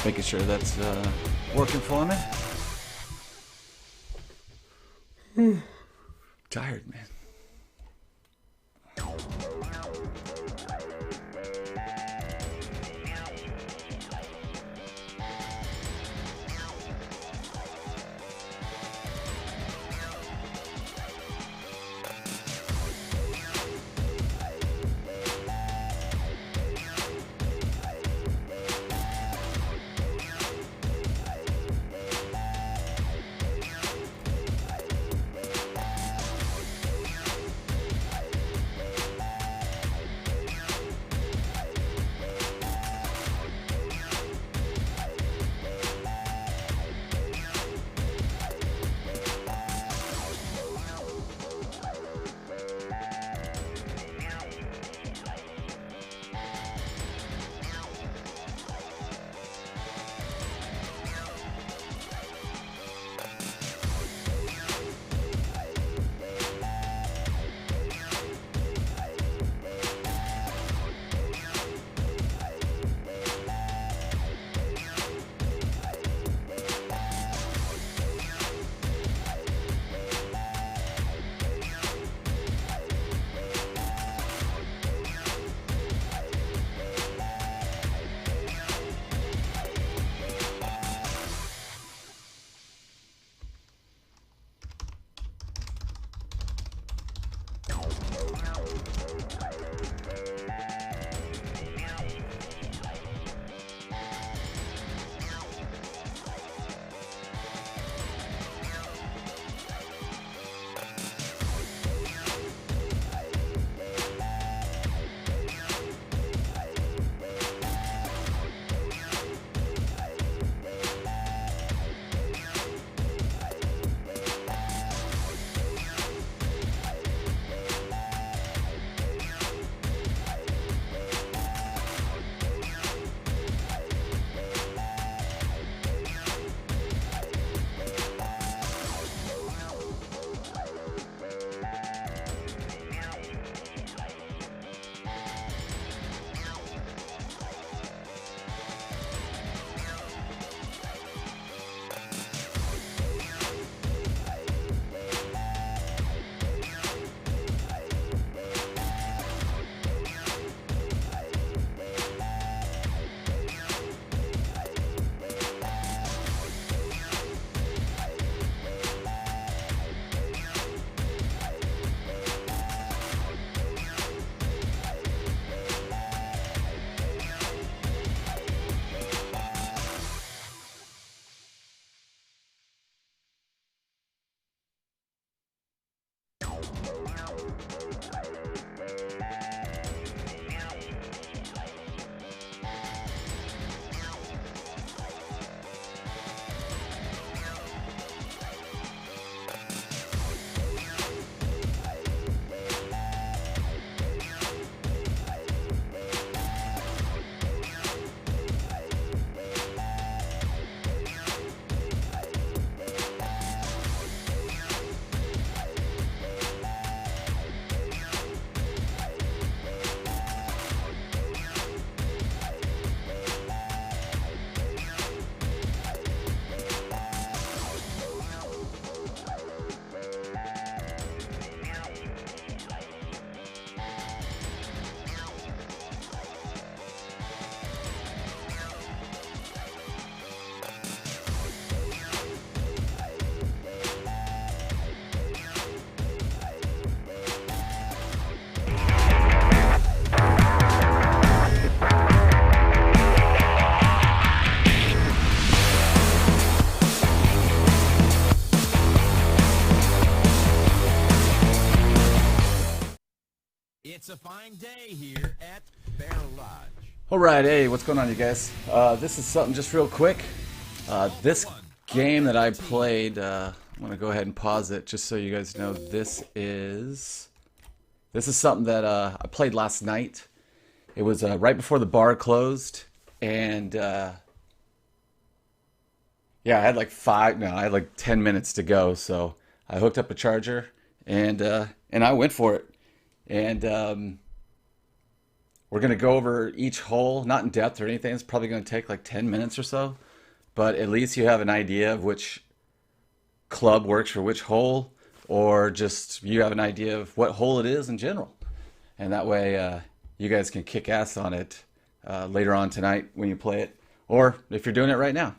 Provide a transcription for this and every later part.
Making sure that's working for me. Tired, man. It's a fine day here at Bear Lodge. Alright, hey, what's going on, you guys? This is something just real quick. This game that I played, I'm going to go ahead and pause it just so you guys know this is something that I played last night. It was right before the bar closed, and yeah, I had like 10 minutes to go, so I hooked up a charger and I went for it. And We're going to go over each hole, not in depth or anything. It's probably going to take like 10 minutes or so. But at least you have an idea of which club works for which hole, or just you have an idea of what hole it is in general. And that way you guys can kick ass on it later on tonight when you play it, or if you're doing it right now.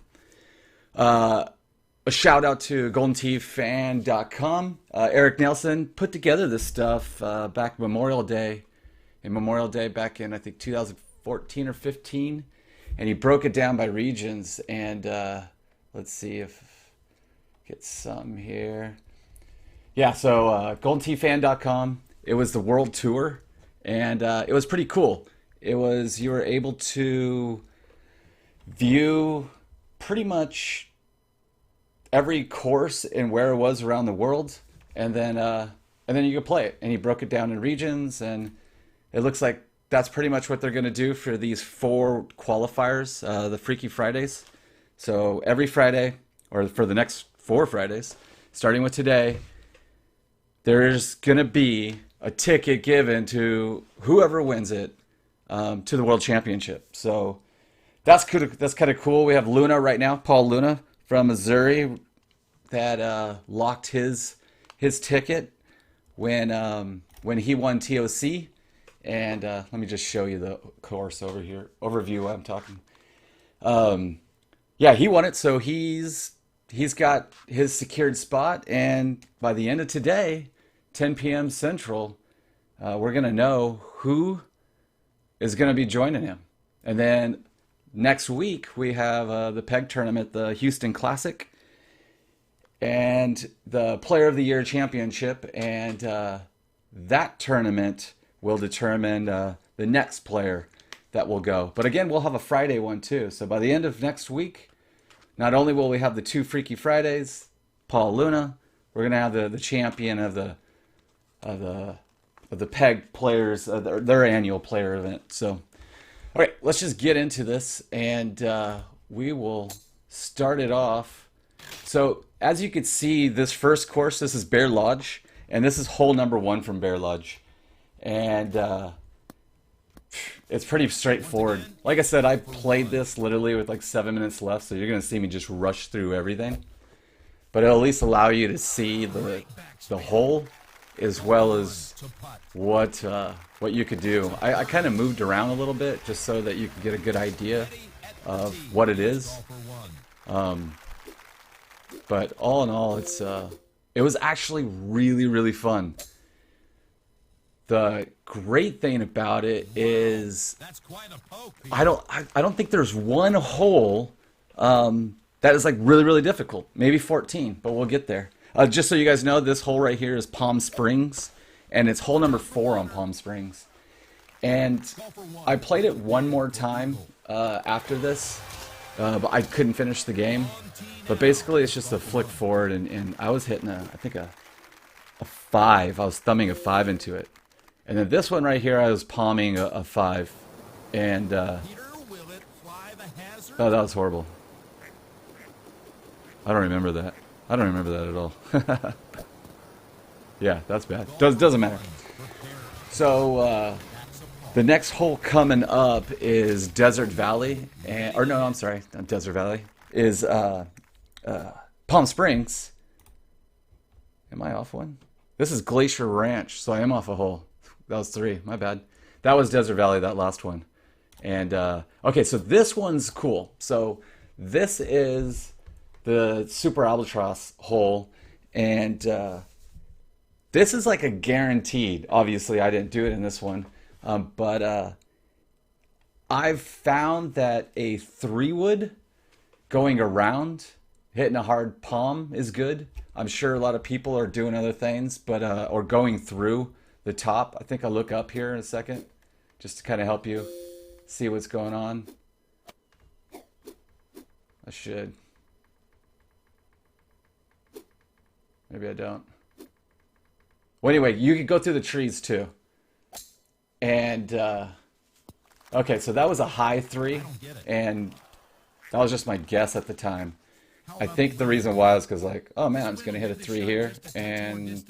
A shout out to GoldenTeeFan.com. Eric Nelson put together this stuff back Memorial Day back in, I think, 2014 or 15. And he broke it down by regions. And let's see if get some here. Yeah, so GoldenTeeFan.com. It was the World Tour. And it was pretty cool. It was, you were able to view pretty much every course and where it was around the world, and then you could play it. And he broke it down in regions, and it looks like that's pretty much what they're going to do for these 4 qualifiers, the Freaky Fridays. So every Friday, or for the next 4 Fridays, starting with today, there's going to be a ticket given to whoever wins it to the World Championship. So that's kind of cool. We have Luna right now, Paul Luna from Missouri, that locked his ticket when he won TOC. And let me just show you the course over here, overview while I'm talking. Yeah, he won it, so he's got his secured spot, and by the end of today, 10 p.m. Central, we're gonna know who is gonna be joining him. And then next week we have the PEG tournament, the Houston Classic, and the Player of the Year Championship, and that tournament will determine the next player that will go. But again, we'll have a Friday one too. So by the end of next week, not only will we have the 2 Freaky Fridays, Paul Luna, we're gonna have the champion of the PEG players, their annual player event. So, all right, let's just get into this, and we will start it off. So as you can see, this first course, this is Bear Lodge, and this is hole number 1 from Bear Lodge. And it's pretty straightforward. Like I said, I played this literally with like 7 minutes left, so you're going to see me just rush through everything. But it'll at least allow you to see the hole, as well as what you could do. I kind of moved around a little bit just so that you can get a good idea of what it is. But all in all, it was actually really, really fun. The great thing about it is I don't think there's one hole that is like really, really difficult. Maybe 14, but we'll get there. Just so you guys know, this hole right here is Palm Springs, and it's hole number 4 on Palm Springs. And I played it one more time after this, but I couldn't finish the game. But basically, it's just a flick forward, and I was hitting I think a 5. I was thumbing a 5 into it. And then this one right here, I was palming a 5. And, oh, that was horrible. I don't remember that. I don't remember that at all. Yeah, that's bad. Doesn't matter. So, the next hole coming up is Desert Valley. Or no, I'm sorry, not Desert Valley. Is Palm Springs. Am I off one? This is Glacier Ranch, so I am off a hole. That was 3. My bad. That was Desert Valley, that last one. And, okay, so this one's cool. So this is the Super Albatross hole. And this is like a guaranteed. Obviously, I didn't do it in this one. But I've found that a 3-wood going around, hitting a hard palm is good. I'm sure a lot of people are doing other things, but or going through the top. I think I'll look up here in a second just to kind of help you see what's going on. I should. Maybe I don't. Well, anyway, you can go through the trees too. And, okay, so that was a high 3, and that was just my guess at the time. I think the reason why is because, like, oh man, I'm just going to hit a 3 here, and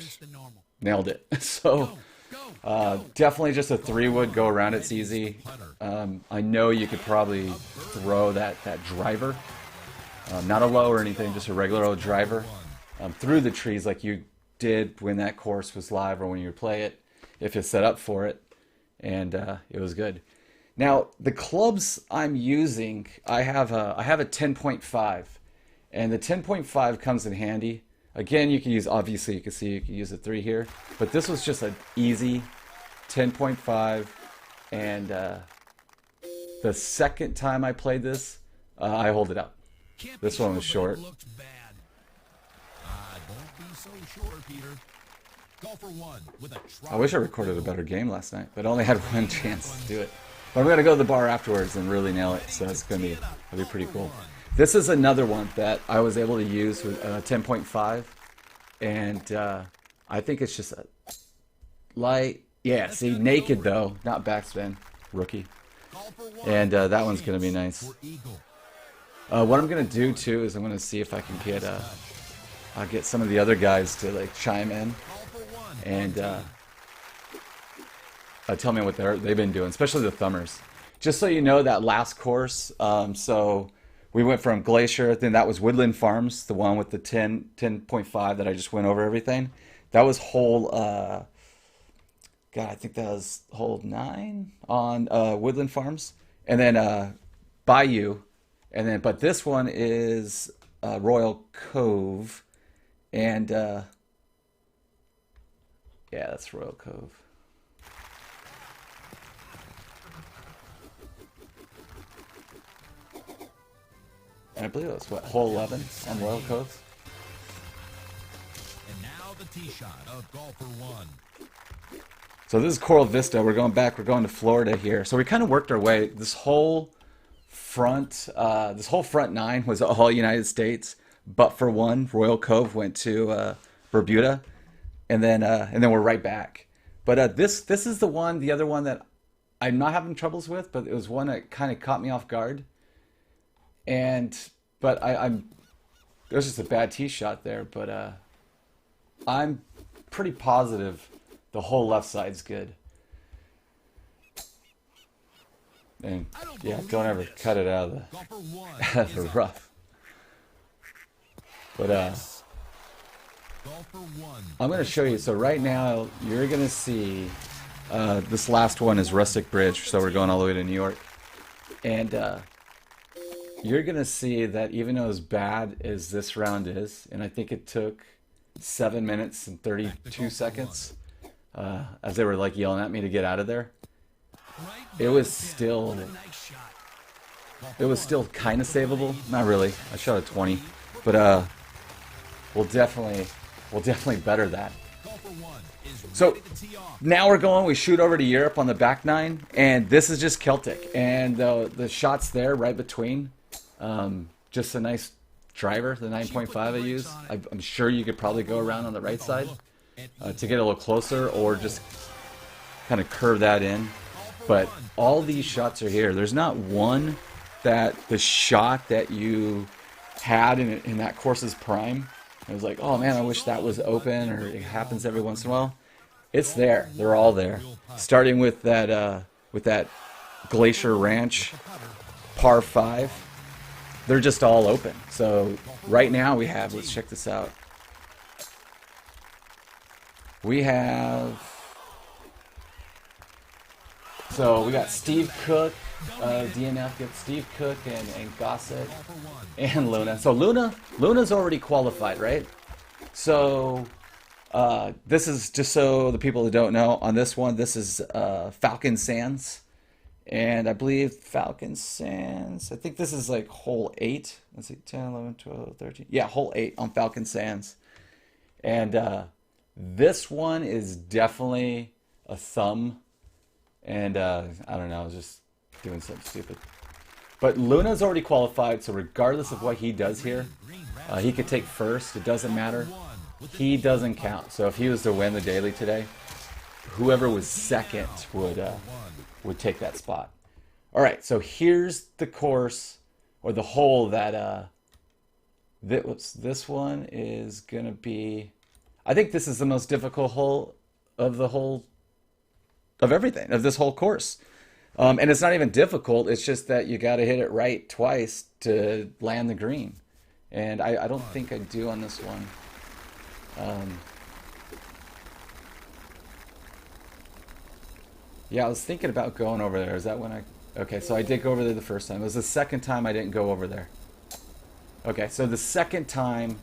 nailed it. So Definitely just a 3-wood go around. It's easy. I know you could probably throw that driver, not a low or anything, just a regular old driver, through the trees like you did when that course was live or when you would play it, if you set up for it, and it was good. Now the clubs I'm using, I have a 10.5, and the 10.5 comes in handy. Again, you can use, obviously you can see you can use a 3 here, but this was just an easy 10.5, and the second time I played this, I hold it up. This one was short. I wish I recorded a better game last night, but I only had one chance to do it. But I'm gonna go to the bar afterwards and really nail it, so it's gonna be pretty cool. This is another one that I was able to use with 10.5, and I think it's just a light. Yeah, see, naked though, not backspin, rookie, and that one's gonna be nice. What I'm gonna do too is I'm gonna see if I can get I'll get some of the other guys to like chime in and tell me what they've been doing, especially the thumbers. Just so you know, that last course, so we went from Glacier, then that was Woodland Farms, the one with the 10.5 that I just went over everything. That was hole, God, I think that was hole 9 on Woodland Farms. And then Bayou, and then, but this one is Royal Cove, and yeah, that's Royal Cove. And I believe that's what, hole 11 on Royal Cove. And now the tee shot of golfer 1. So this is Coral Vista. We're going back. We're going to Florida here. So we kind of worked our way. This whole front 9 was all United States, but for one, Royal Cove went to Bermuda, and then we're right back. But this is the one, the other one that I'm not having troubles with, but it was one that kind of caught me off guard. But it was just a bad tee shot there, but I'm pretty positive the whole left side's good. And yeah, don't ever cut it out of the rough. But I'm going to show you. So right now you're going to see this last one is Rustic Bridge, so we're going all the way to New York. And you're going to see that even though as bad as this round is, and I think it took 7 minutes and 32 seconds, as they were like yelling at me to get out of there, it was still kind of savable. Not really. I shot a 20, but we'll definitely better that. So now we're going. We shoot over to Europe on the back 9, and this is just Celtic, and the shots there right between. Just a nice driver, the 9.5 I use. I'm sure you could probably go around on the right side to get a little closer, or just kind of curve that in. But all these shots are here. There's not one that the shot that you had in that course's prime, it was like, oh man, I wish that was open, or it happens every once in a while. It's there. They're all there. Starting with that Glacier Ranch par 5. They're just all open. So right now we have, let's check this out. We have, so we got Steve Cook, DNF gets Steve Cook and Gossett and Luna. So Luna's already qualified, right? So this is, just so the people who don't know, on this one, this is Falcon Sands. And I believe Falcon Sands, I think this is like hole 8. Let's see, 10, 11, 12, 13. Yeah, hole 8 on Falcon Sands. And this one is definitely a thumb. And I don't know, I was just doing something stupid. But Luna's already qualified, so regardless of what he does here, he could take first. It doesn't matter. He doesn't count. So if he was to win the daily today, whoever was second would take that spot. All right, so here's the course, or the hole that this one is gonna be. I think this is the most difficult hole of the whole of everything, of this whole course. And it's not even difficult. It's just that you got to hit it right twice to land the green. And I don't think I do on this one. Yeah, I was thinking about going over there. Is that when I... Okay, so I did go over there the first time. It was the second time I didn't go over there. Okay, so the second time,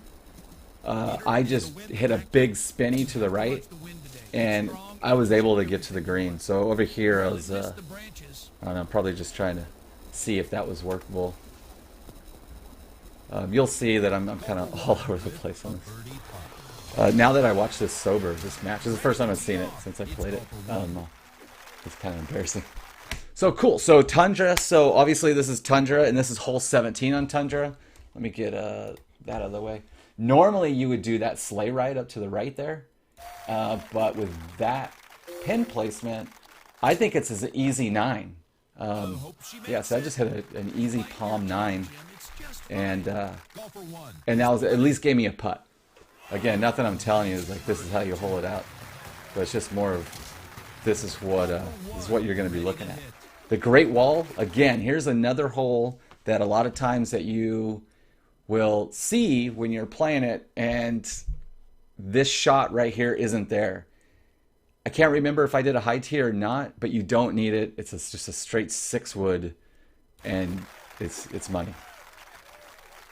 I just hit a big spinny to the right, and I was able to get to the green. So over here, I was, I don't know, probably just trying to see if that was workable. You'll see that I'm kind of all over the place on this. Now that I watched this sober, this match, this is the first time I've seen it since I played it. It's kind of embarrassing. So cool. So Tundra. So obviously this is Tundra, and this is hole 17 on Tundra. Let me get that out of the way. Normally you would do that sleigh ride up to the right there, but with that pin placement, I think it's an easy 9. Yeah, so I just hit an easy palm 9, and that was, at least gave me a putt. Again, nothing I'm telling you is like this is how you hole it out, but it's just more of this is what you're going to be looking at. The Great Wall, again, here's another hole that a lot of times that you will see when you're playing it, and this shot right here isn't there. I can't remember if I did a high tee or not, but you don't need it. It's just a straight 6-wood, and it's money.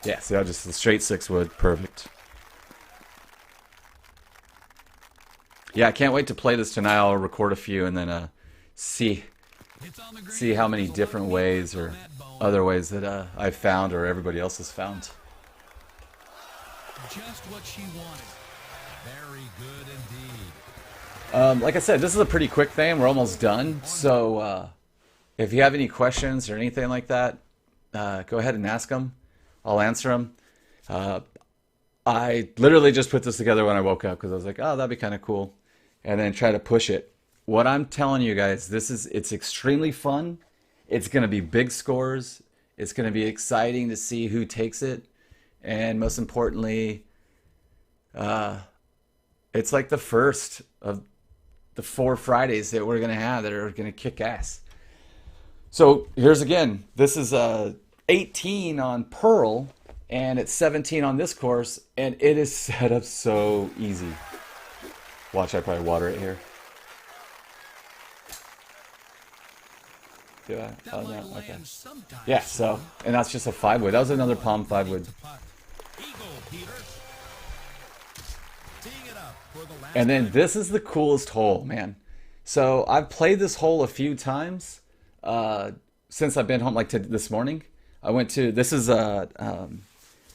Yeah, so just a straight 6-wood, perfect. Yeah, I can't wait to play this tonight. I'll record a few and then see how many different ways or other ways that I've found or everybody else has found. Just what she wanted. Very good indeed. Like I said, this is a pretty quick thing. We're almost done. So if you have any questions or anything like that, go ahead and ask them. I'll answer them. I literally just put this together when I woke up because I was like, oh, that'd be kind of cool. And then try to push it. What I'm telling you guys, it's extremely fun. It's going to be big scores. It's going to be exciting to see who takes it. And most importantly, it's like the first of the 4 Fridays that we're going to have that are going to kick ass. So here's again, this is 18 on Pearl, and it's 17 on this course, and it is set up so easy. Watch, I probably water it here. Do I? Oh, no, okay. Yeah, so, and that's just a 5-wood. That was another palm 5-wood. And then this is the coolest hole, man. So I've played this hole a few times since I've been home, like this morning. I went to, this is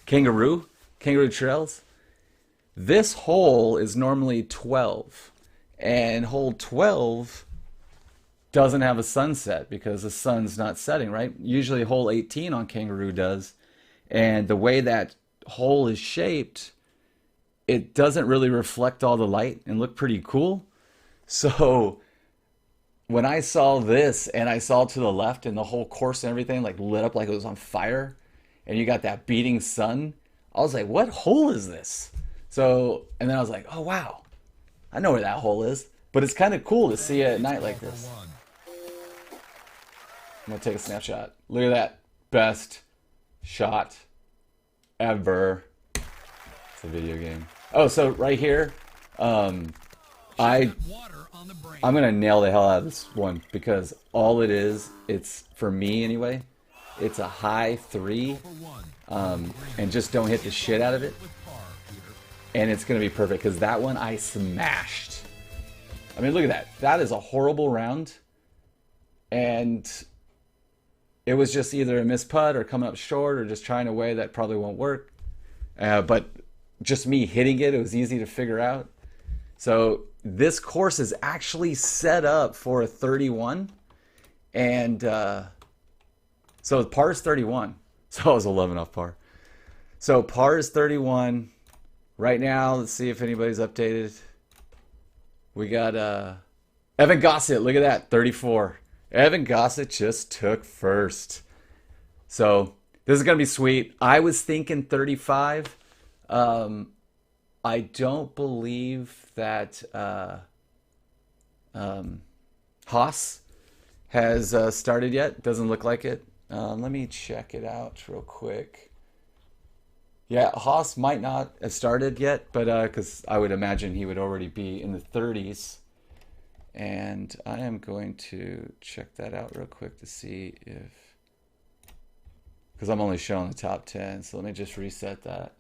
Kangaroo Trails. This hole is normally 12, and hole 12 doesn't have a sunset because the sun's not setting, right? Usually hole 18 on Kangaroo does, and the way that hole is shaped, it doesn't really reflect all the light and look pretty cool. So when I saw this and I saw to the left and the whole course and everything like lit up like it was on fire, and you got that beating sun, I was like, what hole is this? So, and then I was like, oh wow, I know where that hole is. But it's kind of cool to see it at night like this. I'm gonna take a snapshot. Look at that, best shot ever. It's a video game. Oh, so right here, I'm gonna nail the hell out of this one because all it is, it's for me anyway, it's a high 3, and just don't hit the shit out of it. And it's going to be perfect because that one I smashed. I mean, look at that. That is a horrible round. And it was just either a missed putt or coming up short or just trying a way that probably won't work. But just me hitting it, it was easy to figure out. So this course is actually set up for a 31. And so par is 31. So I was 11 off par. So par is 31. Right now, let's see if anybody's updated. We got Evan Gossett. Look at that, 34. Evan Gossett just took first. So this is going to be sweet. I was thinking 35. I don't believe that Haas has started yet. Doesn't look like it. Let me check it out real quick. Yeah, Haas might not have started yet, but because I would imagine he would already be in the 30s. And I am going to check that out real quick to see if, because I'm only showing the top 10. So let me just reset that,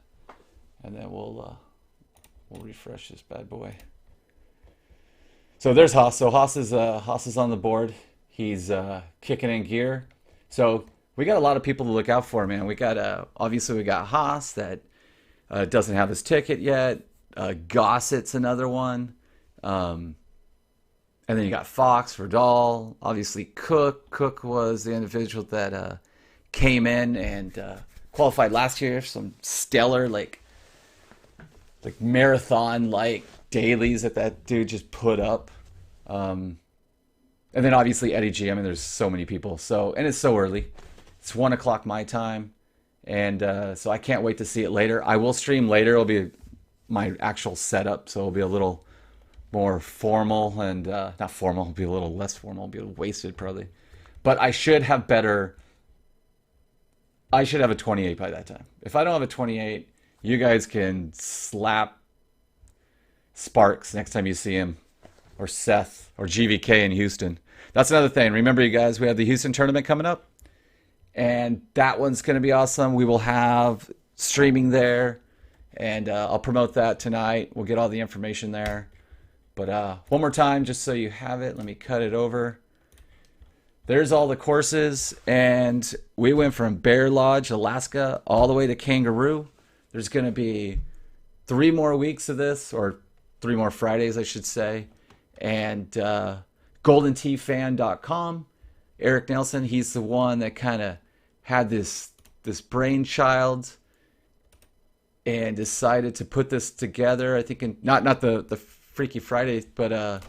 and then we'll refresh this bad boy. So there's Haas. So Haas is on the board. He's kicking in gear. So we got a lot of people to look out for, man. We got obviously we got Haas that doesn't have his ticket yet. Gossett's another one. And then you got Fox, Verdal, obviously Cook. Cook was the individual that came in and qualified last year. Some stellar like marathon like dailies that dude just put up. And then obviously Eddie G. I mean, there's so many people. So, and it's so early. It's 1 o'clock my time, and so I can't wait to see it later. I will stream later. It'll be my actual setup, so it'll be a little more formal and not formal. It'll be a little less formal. It'll be a little wasted probably, but I should have better. I should have a 28 by that time. If I don't have a 28, you guys can slap Sparks next time you see him, or Seth, or GVK in Houston. That's another thing. Remember, you guys, we have the Houston tournament coming up, and that one's going to be awesome. We will have streaming there, and I'll promote that tonight. We'll get all the information there. But one more time, just so you have it, let me cut it over. There's all the courses, and we went from Bear Lodge, Alaska, all the way to Kangaroo. There's going to be 3 more weeks of this, or 3 more Fridays, I should say. And GoldenTeeFan.com. Eric Nelson, he's the one that kind of had this brainchild and decided to put this together. I think in not the Freaky Friday, but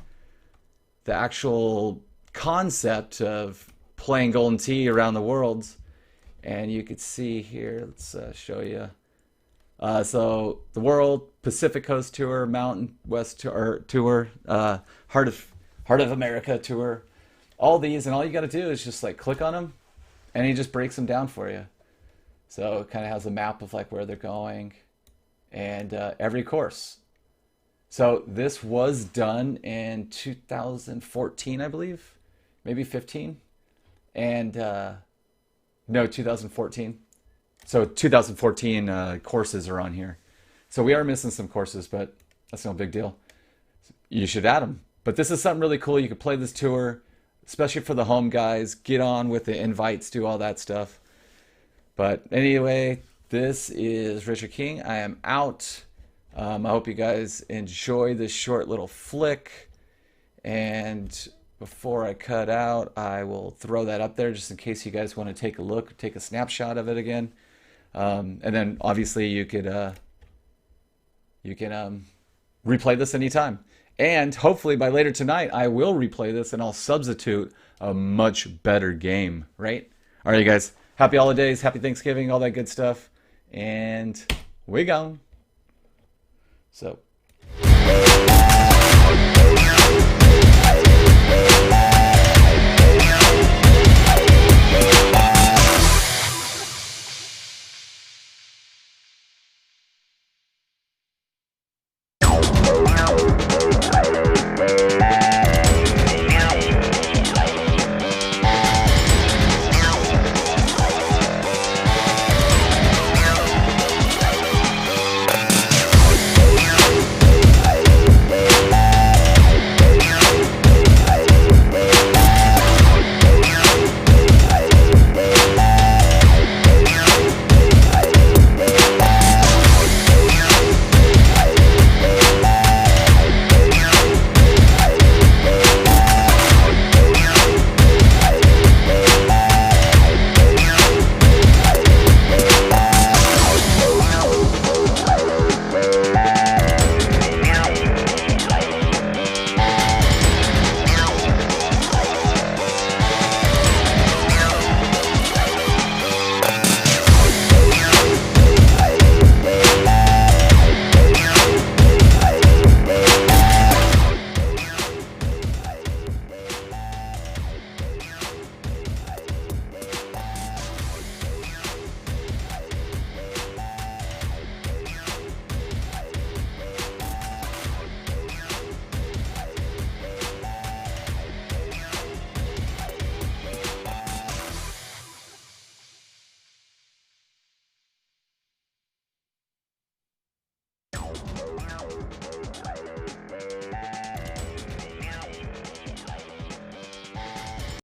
the actual concept of playing Golden Tee around the world. And you could see here, let's show you. So the World, Pacific Coast Tour, Mountain West Tour, Heart of America Tour. All these, and all you got to do is just like click on them, and he just breaks them down for you. So it kind of has a map of like where they're going, and every course. So this was done in 2014, I believe, maybe 15, and no, 2014. So 2014 courses are on here. So we are missing some courses, but that's no big deal. You should add them. But this is something really cool. You can play this tour, especially for the home guys. Get on with the invites, do all that stuff. But anyway, this is Richard King. I am out. I hope you guys enjoy this short little flick. And before I cut out, I will throw that up there just in case you guys want to take a look, take a snapshot of it again. And then obviously you can replay this anytime. And hopefully by later tonight, I will replay this and I'll substitute a much better game, right? All right, you guys. Happy holidays, happy Thanksgiving, all that good stuff. And we go. So.